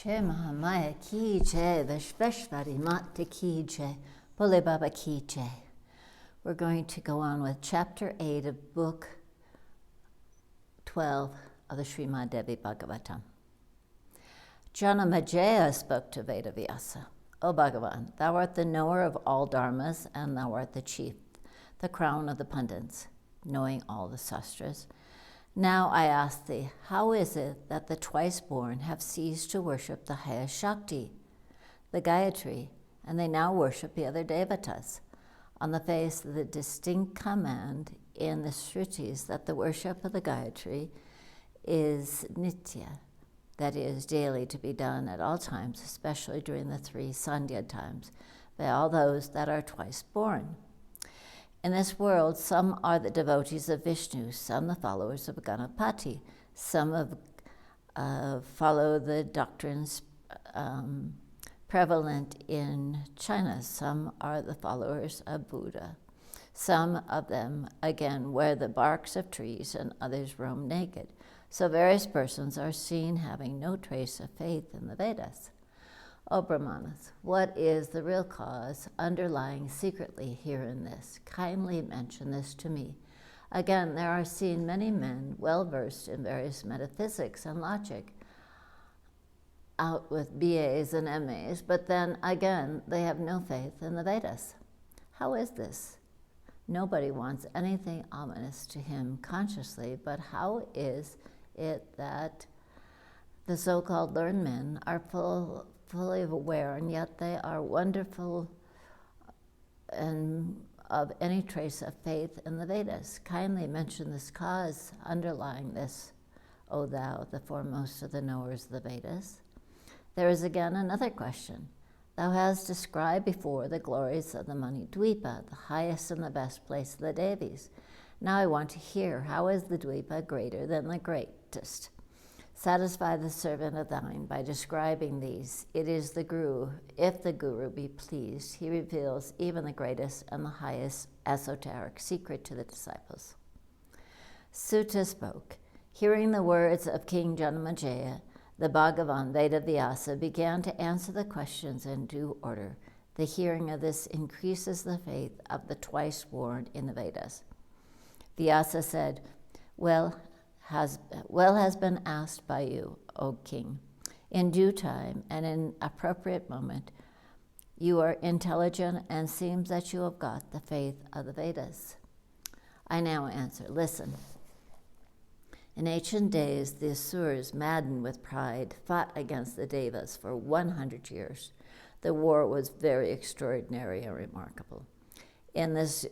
Jai Mahamaya ki jai, Vishveshvari Mata ki jai, Bole Baba ki jai. We're going to go on with chapter 8 of book 12 of the Srimad Devi Bhagavatam. Janamajaya spoke to Vedavyasa. O Bhagavan, thou art the knower of all dharmas, and thou art the chief, the crown of the pundits, knowing all the sastras. Now I ask thee, how is it that the twice-born have ceased to worship the highest Shakti, the Gayatri, and they now worship the other devatas, on the face of the distinct command in the Shrutis that the worship of the Gayatri is nitya, that is, daily to be done at all times, especially during the 3 sandhya times, by all those that are twice born. In this world, some are the devotees of Vishnu, some the followers of Ganapati, some follow the doctrines prevalent in China, some are the followers of Buddha. Some of them, again, wear the barks of trees, and others roam naked. So various persons are seen having no trace of faith in the Vedas. O Brahmanas, what is the real cause underlying secretly here in this? Kindly mention this to me. Again, there are seen many men well versed in various metaphysics and logic, out with BAs and MAs, but then again, they have no faith in the Vedas. How is this? Nobody wants anything ominous to him consciously, but how is it that the so-called learned men are fully aware, and yet they are wonderful and of any trace of faith in the Vedas? Kindly mention this cause underlying this, O thou, the foremost of the knowers of the Vedas. There is again another question. Thou hast described before the glories of the Manidvipa, the highest and the best place of the Devis. Now I want to hear, how is the Dvipa greater than the greatest? Satisfy the servant of thine by describing these. It is the Guru. If the Guru be pleased, he reveals even the greatest and the highest esoteric secret to the disciples. Sutta spoke. Hearing the words of King Janamajaya, the Bhagavan Vedavyasa began to answer the questions in due order. The hearing of this increases the faith of the twice-born in the Vedas. Vyasa said, Well has been asked by you, O king. In due time and in appropriate moment, you are intelligent, and seems that you have got the faith of the Vedas. I now answer, listen. In ancient days, the Asuras, maddened with pride, fought against the Devas for 100 years. The war was very extraordinary and remarkable. In this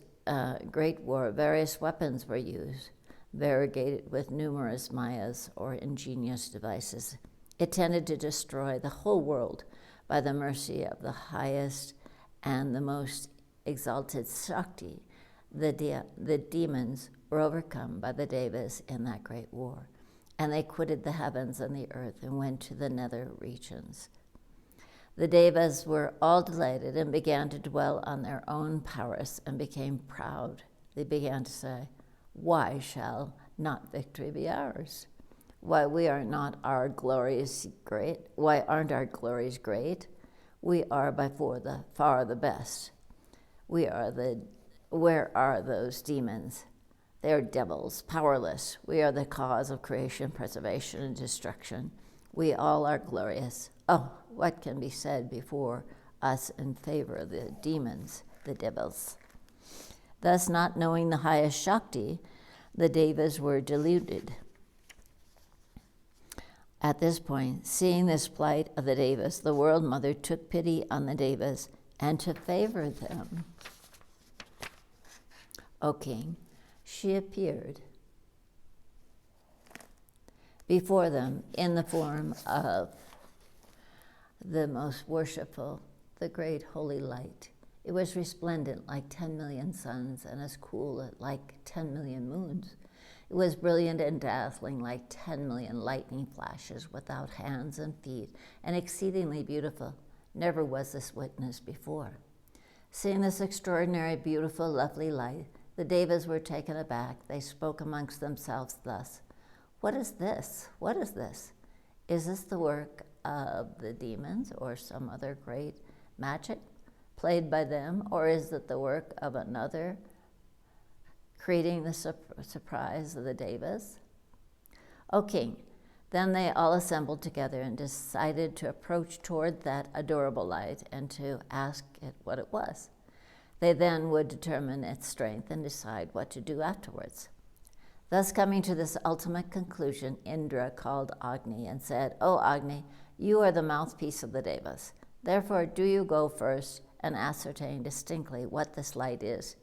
great war, various weapons were used, variegated with numerous mayas or ingenious devices. It tended to destroy the whole world by the mercy of the highest and the most exalted Shakti. The demons were overcome by the Devas in that great war, and they quitted the heavens and the earth and went to the nether regions. The Devas were all delighted and began to dwell on their own prowess and became proud. They began to say, why shall not victory be ours? Why we are not our glories great? Why aren't our glories great? We are by far the best. Where are those demons? They are devils, powerless. We are the cause of creation, preservation, and destruction. We all are glorious. Oh, what can be said before us in favor of the demons, the devils? Thus, not knowing the highest Shakti, the Devas were deluded. At this point, seeing this plight of the Devas, the World Mother took pity on the Devas, and to favor them, O king, she appeared before them in the form of the most worshipful, the great holy light. It was resplendent like 10 million suns, and as cool like 10 million moons. It was brilliant and dazzling like 10 million lightning flashes, without hands and feet, and exceedingly beautiful. Never was this witnessed before. Seeing this extraordinary, beautiful, lovely light, the Devas were taken aback. They spoke amongst themselves thus, What is this? What is this? Is this the work of the demons or some other great magic played by them, or is it the work of another creating the surprise of the Devas? O king, then they all assembled together and decided to approach toward that adorable light and to ask it what it was. They then would determine its strength and decide what to do afterwards. Thus, coming to this ultimate conclusion, Indra called Agni and said, "O Agni, you are the mouthpiece of the Devas. Therefore, do you go first and ascertain distinctly what this light is."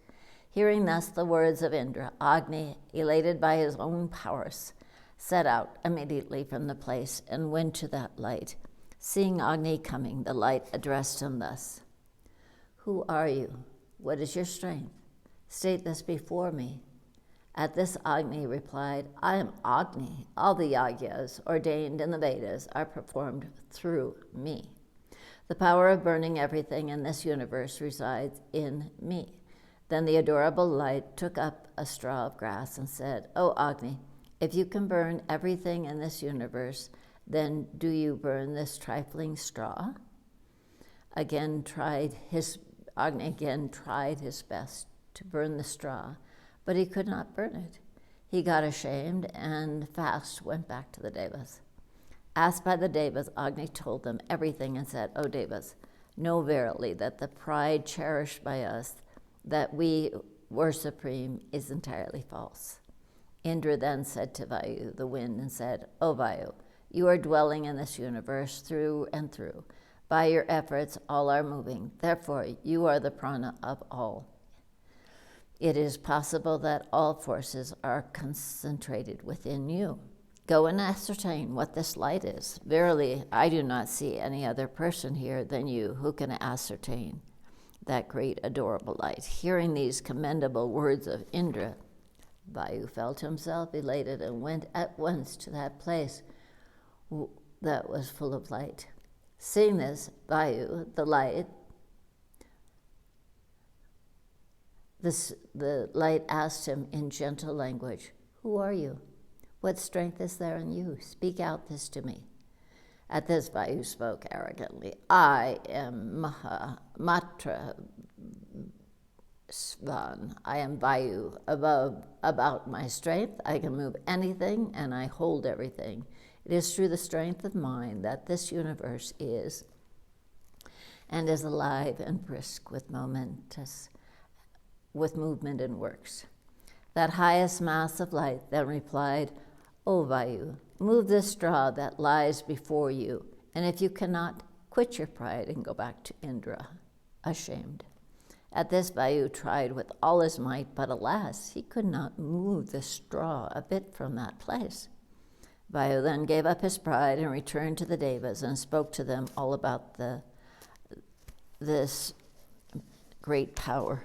Hearing thus the words of Indra, Agni, elated by his own powers, set out immediately from the place and went to that light. Seeing Agni coming, the light addressed him thus: "Who are you? What is your strength? State this before me." At this, Agni replied, "I am Agni. All the yagyas ordained in the Vedas are performed through me. The power of burning everything in this universe resides in me." Then the adorable light took up a straw of grass and said, "O Agni, if you can burn everything in this universe, then do you burn this trifling straw?" Agni again tried his best to burn the straw, but he could not burn it. He got ashamed and fast went back to the Devas. Asked by the Devas, Agni told them everything and said, "O Devas, know verily that the pride cherished by us that we were supreme is entirely false." Indra then said to Vayu, the wind, and said, "O Vayu, you are dwelling in this universe through and through. By your efforts, all are moving. Therefore, you are the prana of all. It is possible that all forces are concentrated within you. Go and ascertain what this light is. Verily, I do not see any other person here than you who can ascertain that great adorable light." Hearing these commendable words of Indra, Vayu felt himself elated and went at once to that place that was full of light. Seeing this, Vayu, the light asked him in gentle language, "Who are you? What strength is there in you? Speak out this to me." At this, Vayu spoke arrogantly, "I am Matra Svan. I am Vayu. About my strength, I can move anything and I hold everything. It is through the strength of mind that this universe is and is alive and brisk with movement and works." That highest mass of light then replied, "O Vayu, move this straw that lies before you, and if you cannot, quit your pride and go back to Indra, ashamed." At this, Vayu tried with all his might, but alas, he could not move the straw a bit from that place. Vayu then gave up his pride and returned to the Devas and spoke to them all about this great power.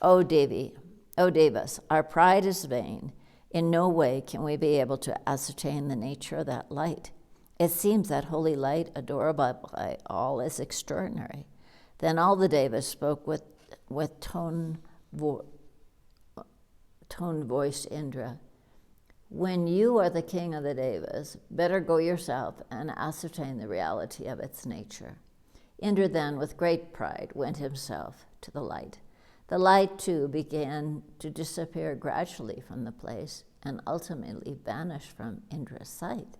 O Devi, O Devas, our pride is vain. In no way can we be able to ascertain the nature of that light. It seems that holy light, adorable by all, is extraordinary. Then all the Devas spoke with tone-voiced Indra. "When you are the king of the Devas, better go yourself and ascertain the reality of its nature." Indra then, with great pride, went himself to the light. The light, too, began to disappear gradually from the place and ultimately vanished from Indra's sight.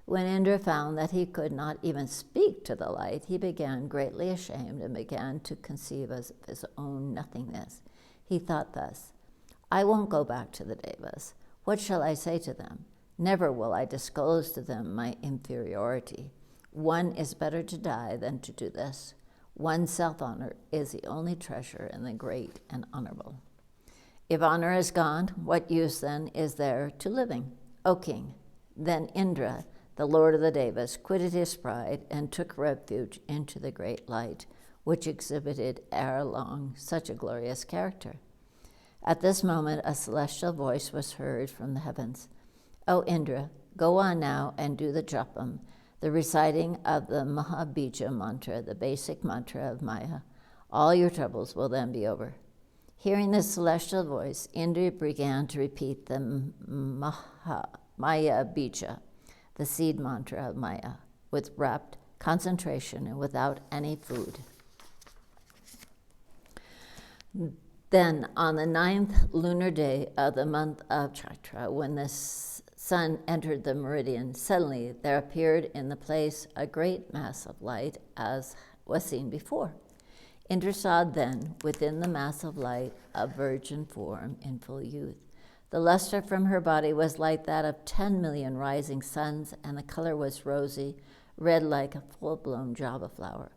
When Indra found that he could not even speak to the light, he began greatly ashamed and began to conceive of his own nothingness. He thought thus, "I won't go back to the Devas. What shall I say to them? Never will I disclose to them my inferiority. One is better to die than to do this. One's self-honor is the only treasure in the great and honorable. If honor is gone, what use then is there to living? O king." Then Indra, the lord of the Devas, quitted his pride and took refuge into the great light, which exhibited ere long such a glorious character. At this moment, a celestial voice was heard from the heavens. "O Indra, go on now and do the japam, the reciting of the Mahabija mantra, the basic mantra of Maya. All your troubles will then be over." Hearing the celestial voice, Indra began to repeat the Maya Bija, the seed mantra of Maya. with rapt concentration and without any food. Then, on the 9th lunar day of the month of Chaitra, when the sun entered the meridian, suddenly there appeared in the place a great mass of light, as was seen before. Indra saw then, within the mass of light, a virgin form in full youth. The luster from her body was like that of 10 million rising suns, and the color was rosy, red like a full-blown java flower.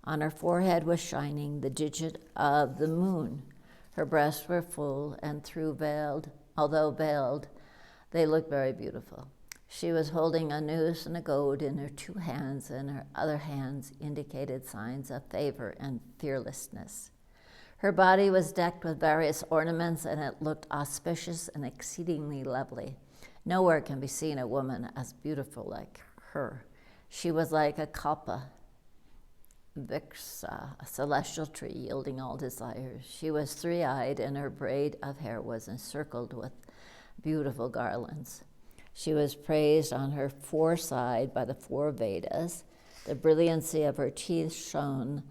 On her forehead was shining the digit of the moon. Her breasts were full, and although veiled, they looked very beautiful. She was holding a noose and a goad in her 2 hands, and her other hands indicated signs of favor and fearlessness. Her body was decked with various ornaments, and it looked auspicious and exceedingly lovely. Nowhere can be seen a woman as beautiful like her. She was like a kalpa, Viksa, a celestial tree yielding all desires. She was 3-eyed, and her braid of hair was encircled with beautiful garlands. She was praised on her foreside by the 4 Vedas. The brilliancy of her teeth shone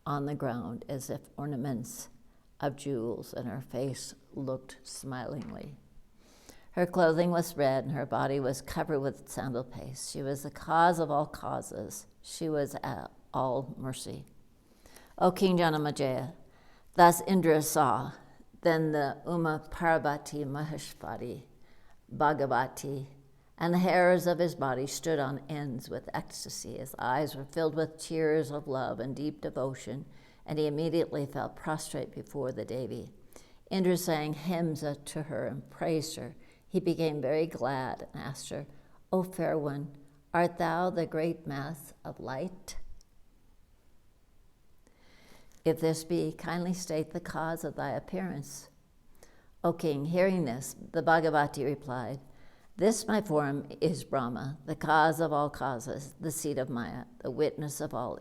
on the ground as if ornaments of jewels, and her face looked smilingly. Her clothing was red, and her body was covered with sandal paste. She was the cause of all causes. She was all mercy. O King Janamejaya, thus Indra saw. Then the Uma Parvati Maheshwari, Bhagavati, and the hairs of his body stood on ends with ecstasy. His eyes were filled with tears of love and deep devotion, and he immediately fell prostrate before the Devi. Indra sang hymns to her and praised her. He became very glad and asked her, O fair one, art thou the great mass of light? If this be, kindly state the cause of thy appearance. O king, hearing this, the Bhagavati replied, This, my form, is Brahma, the cause of all causes, the seat of Maya, the witness of all,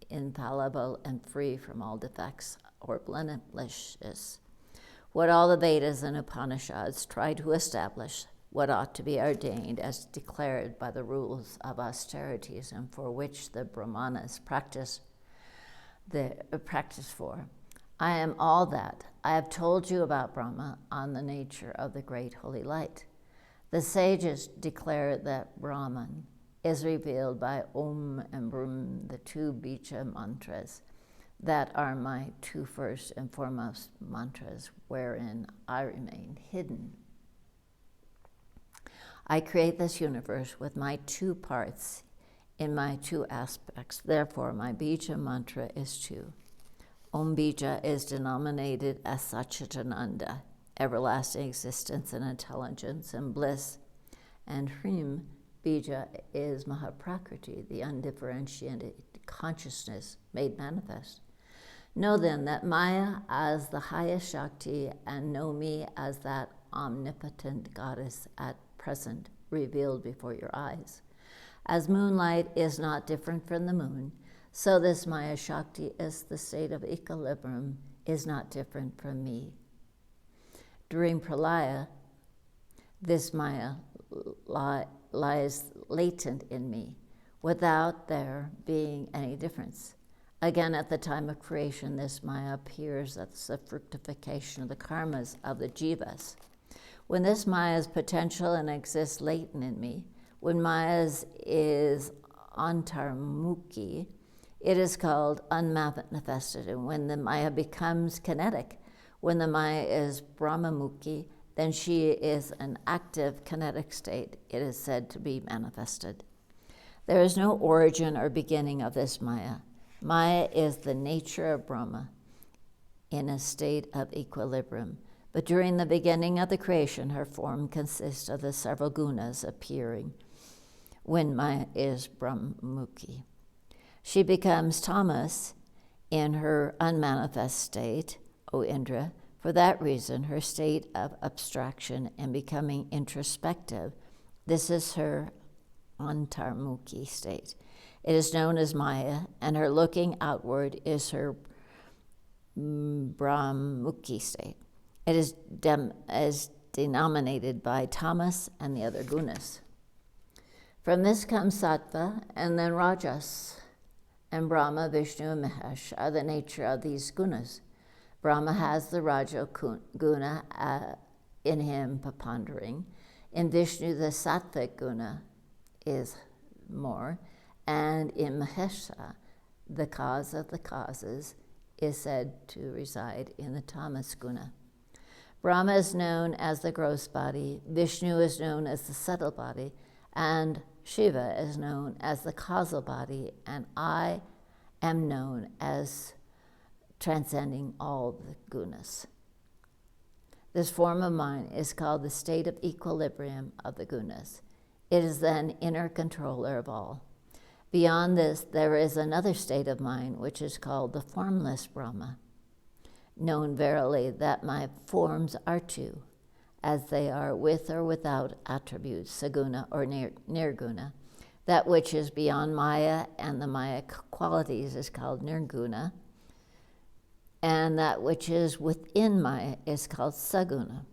infallible and free from all defects or blemishes. What all the Vedas and Upanishads try to establish, what ought to be ordained as declared by the rules of austerities and for which the Brahmanas practice for. I am all that. I have told you about Brahma on the nature of the great holy light. The sages declare that Brahman is revealed by Om and Brahm, the 2 Bija mantras that are my 2 first and foremost mantras, wherein I remain hidden. I create this universe with my 2 parts in my 2 aspects. Therefore, my Bija mantra is 2. Om Bija is denominated as Satchitananda, everlasting existence and intelligence and bliss, and Hrim Bija is Mahaprakriti, the undifferentiated consciousness made manifest. Know then that Maya as the highest Shakti, and know me as that omnipotent goddess at present revealed before your eyes. As moonlight is not different from the moon, so this Maya Shakti is the state of equilibrium, is not different from me. During Pralaya, this Maya lies latent in me, without there being any difference. Again, at the time of creation, this Maya appears as the fructification of the karmas of the jivas. When this Maya's potential and exists latent in me, when Maya's is antarmukhi, it is called unmanifested. And when the Maya becomes kinetic, when the Maya is brahmamukhi, then she is an active kinetic state. It is said to be manifested. There is no origin or beginning of this Maya. Maya is the nature of Brahma in a state of equilibrium. But during the beginning of the creation, her form consists of the several gunas appearing when Maya is Brahmamukhi. She becomes tamas in her unmanifest state, O Indra. For that reason, her state of abstraction and becoming introspective, this is her antarmukhi state. It is known as Maya, and her looking outward is her brahmamukhi state. It is denominated by tamas and the other gunas. From this comes Sattva and then Rajas. And Brahma, Vishnu, and Mahesh are the nature of these gunas. Brahma has the Raja guna in him prepondering. In Vishnu, the Sattvic guna is more. And in Mahesha, the cause of the causes is said to reside in the Tamas guna. Brahma is known as the gross body, Vishnu is known as the subtle body, and Shiva is known as the causal body, and I am known as transcending all the gunas. This form of mind is called the state of equilibrium of the gunas. It is then inner controller of all. Beyond this, there is another state of mind which is called the formless Brahma. Known verily that my forms are two, as they are with or without attributes, saguna or nirguna. That which is beyond Maya and the Maya qualities is called nirguna, and that which is within Maya is called saguna.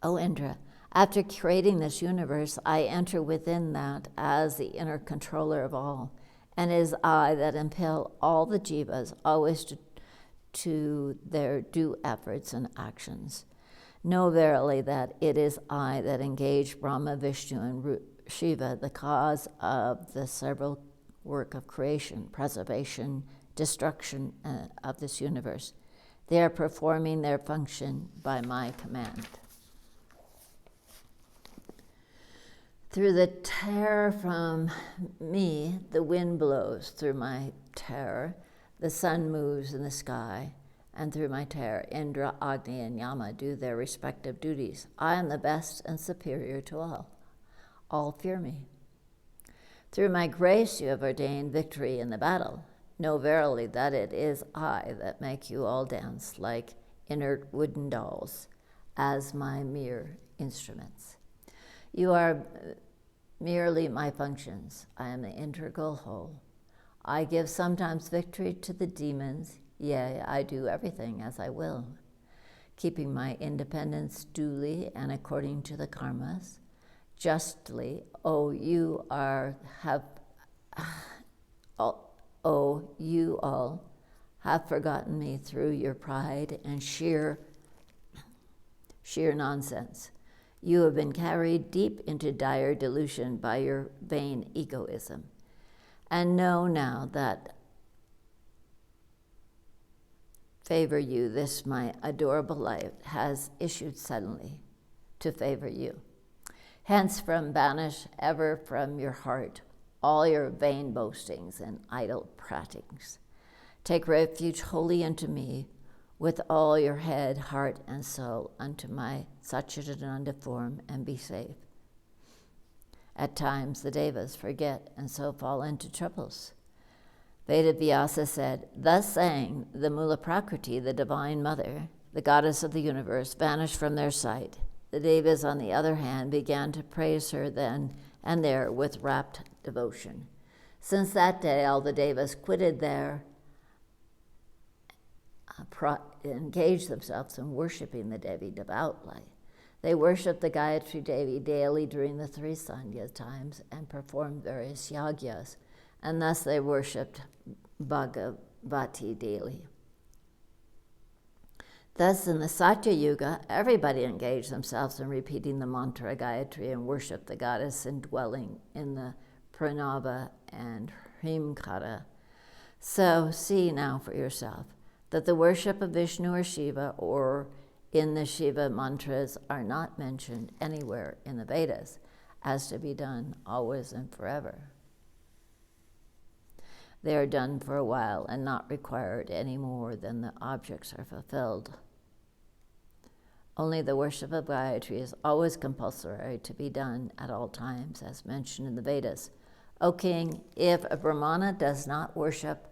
O Indra, after creating this universe, I enter within that as the inner controller of all, and it is I that impel all the jivas always to their due efforts and actions. Know verily that it is I that engage Brahma, Vishnu, and Shiva, the cause of the several work of creation, preservation, destruction of this universe. They are performing their function by my command. Through the terror from me, the wind blows. Through my terror, the sun moves in the sky. And through my terror, Indra, Agni, and Yama do their respective duties. I am the best and superior to all. All fear me. Through my grace you have ordained victory in the battle. Know verily that it is I that make you all dance like inert wooden dolls as my mere instruments. You are merely my functions. I am the integral whole. I give sometimes victory to the demons. Yea, I do everything as I will, keeping my independence duly and according to the karmas. Justly, you all have forgotten me through your pride and sheer nonsense. You have been carried deep into dire delusion by your vain egoism. And know now that favor you, this my adorable life has issued suddenly to favor you. Hence banish ever from your heart all your vain boastings and idle pratings. Take refuge wholly unto me with all your head, heart, and soul unto my Satchidananda form, and be safe. At times the Devas forget and so fall into troubles. Vedavyasa said, thus saying, the Mula Prakriti, the divine mother, the goddess of the universe, vanished from their sight. The Devas, on the other hand, began to praise her then and there with rapt devotion. Since that day, all the Devas quitted their engaged themselves in worshiping the Devi devoutly. They worshipped the Gayatri Devi daily during the 3 Sandhya times and performed various yagyas, and thus they worshipped Bhagavati daily. Thus, in the Satya Yuga, everybody engaged themselves in repeating the mantra Gayatri and worshiped the goddess indwelling in the Pranava and Hrimkara. So see now for yourself that the worship of Vishnu or Shiva or in the Shiva mantras are not mentioned anywhere in the Vedas as to be done always and forever. They are done for a while and not required any more than the objects are fulfilled. Only the worship of Gayatri is always compulsory to be done at all times, as mentioned in the Vedas. O king, if a Brahmana does not worship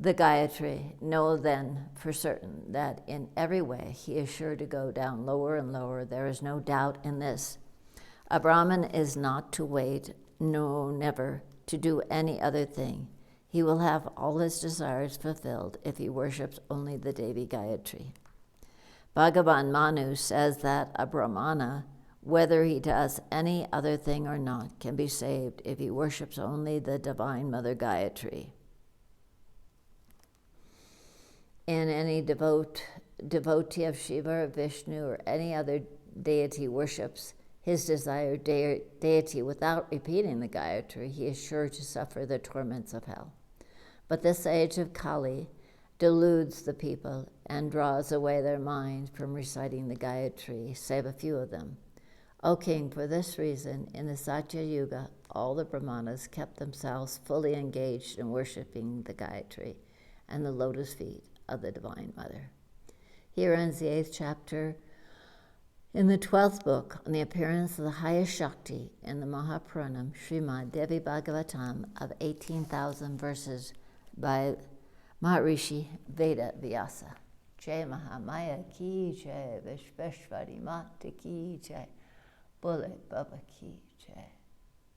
the Gayatri, know then for certain that in every way he is sure to go down lower and lower. There is no doubt in this. A Brahmin is not to wait, no, never to do any other thing. He will have all his desires fulfilled if he worships only the Devi Gayatri. Bhagavan Manu says that a Brahmana whether he does any other thing or not, can be saved if he worships only the Divine Mother Gayatri. And any devotee of Shiva or Vishnu or any other deity worships his desired deity without repeating the Gayatri, he is sure to suffer the torments of hell. But this age of Kali deludes the people and draws away their mind from reciting the Gayatri, save a few of them. O king, for this reason, in the Satya Yuga, all the Brahmanas kept themselves fully engaged in worshipping the Gayatri and the lotus feet of the Divine Mother. Here ends the 8th chapter in the 12th book on the appearance of the highest Shakti in the Mahapuranam Srimad Devi Bhagavatam of 18,000 verses by Maharishi Veda Vyasa. Jai Mahamaya ki jai, Vishveshwari Mata ki jai, Bole Baba ki jai.